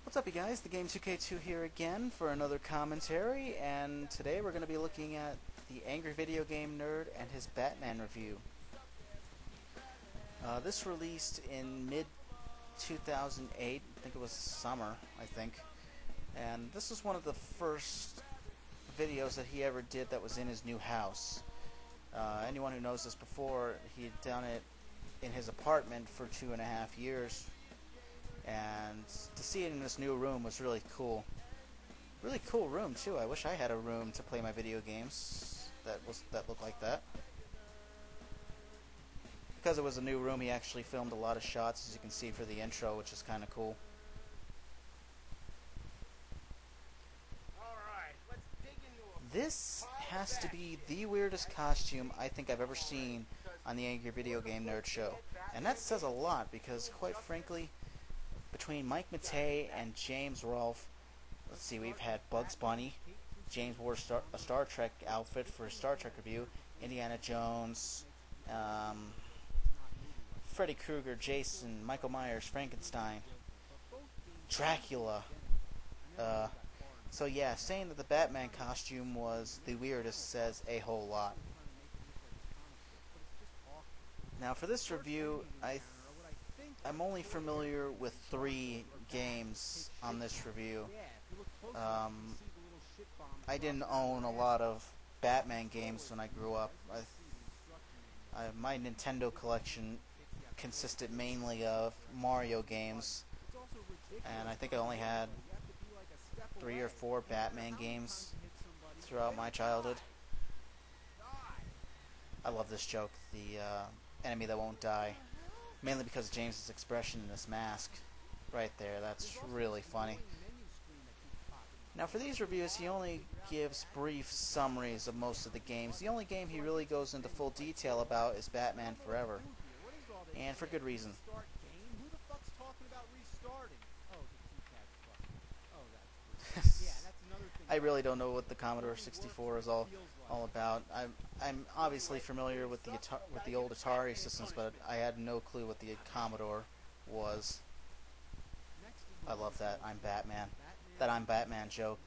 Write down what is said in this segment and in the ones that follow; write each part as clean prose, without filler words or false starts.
What's up, you guys? TheGame2k2 here again for another commentary, and today we're going to be looking at the Angry Video Game Nerd and his Batman review. This released in mid-2008, I think it was summer, and this was one of the first videos that he ever did that was in his new house. Anyone who knows this before, he had done it in his apartment for 2.5 years. And to see it in this new room was really cool. Really cool room too. I wish I had a room to play my video games that looked like that. Because it was a new room, he actually filmed a lot of shots, as you can see, for the intro, which is kind of cool. This has to be the weirdest costume I think I've ever seen on the Angry Video Game Nerd show. And that says a lot, because quite frankly, between Mike Matei and James Rolfe, let's see, we've had Bugs Bunny, James wore a Star Trek outfit for a Star Trek review, Indiana Jones, Freddy Krueger, Jason, Michael Myers, Frankenstein, Dracula. So yeah, saying that the Batman costume was the weirdest says a whole lot. Now for this review, I'm only familiar with 3 games on this review. I didn't own a lot of Batman games when I grew up. My Nintendo collection consisted mainly of Mario games, and I think I only had 3 or 4 Batman games throughout my childhood. I love this joke, the enemy that won't die. Mainly because of James's expression in this mask. Right there, that's really funny. Now for these reviews, he only gives brief summaries of most of the games. The only game he really goes into full detail about is Batman Forever. And for good reason. I really don't know what the Commodore 64 is all about. I'm obviously familiar with the old Atari systems, but I had no clue what the Commodore was. I love that I'm Batman. That I'm Batman joke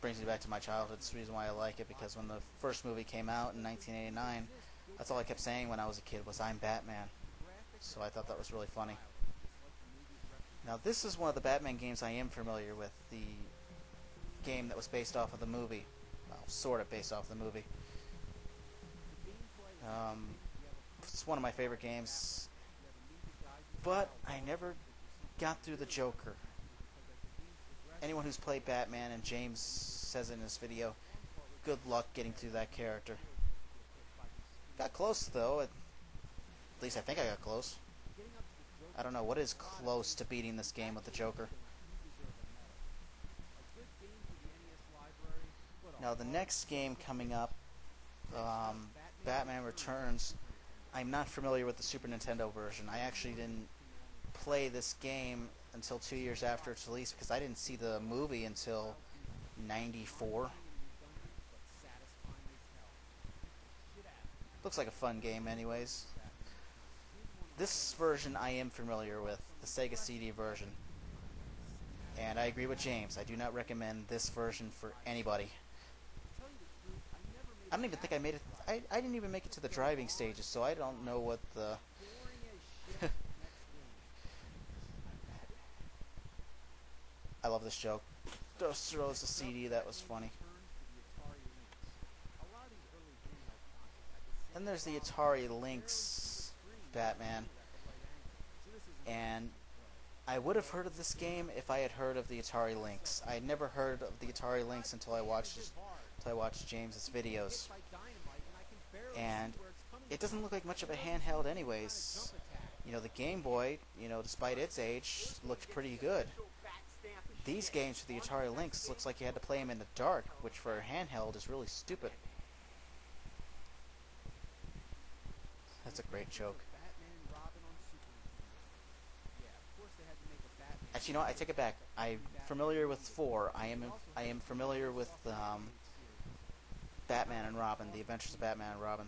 brings me back to my childhood. It's the reason why I like it, because when the first movie came out in 1989, that's all I kept saying when I was a kid was I'm Batman. So I thought that was really funny. Now this is one of the Batman games I am familiar with. The game that was based off of the movie. Well, sort of based off the movie. It's one of my favorite games, but I never got through the Joker. Anyone who's played Batman, and James says in this video, good luck getting through that character. Got close though, at least I think I got close. I don't know, what is close to beating this game with the Joker? Now the next game coming up, Batman Returns, I'm not familiar with the Super Nintendo version. I actually didn't play this game until 2 years after its release, because I didn't see the movie until '94. Looks like a fun game anyways. This version I am familiar with, the Sega CD version. And I agree with James, I do not recommend this version for anybody. I don't even think I made it. I didn't even make it to the driving stages, so I don't know what the. I love this joke. Just throws the CD. That was funny. Then there's the Atari Lynx Batman, and I would have heard of this game if I had heard of the Atari Lynx. I had never heard of the Atari Lynx until I watched James's videos, and it doesn't look like much of a handheld anyways. You know, the Game Boy, despite its age, looked pretty good. These games for the Atari Lynx looks like you had to play them in the dark, which for a handheld is really stupid. That's a great joke. Actually, I take it back. I'm familiar with 4. I am familiar with Batman and Robin, The Adventures of Batman and Robin.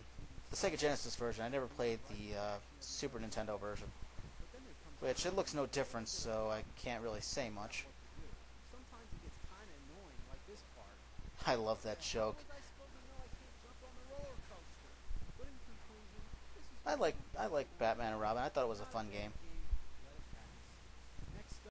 The Sega Genesis version. I never played the Super Nintendo version. which it looks no different, so I can't really say much. I love that joke. I like Batman and Robin. I thought it was a fun game.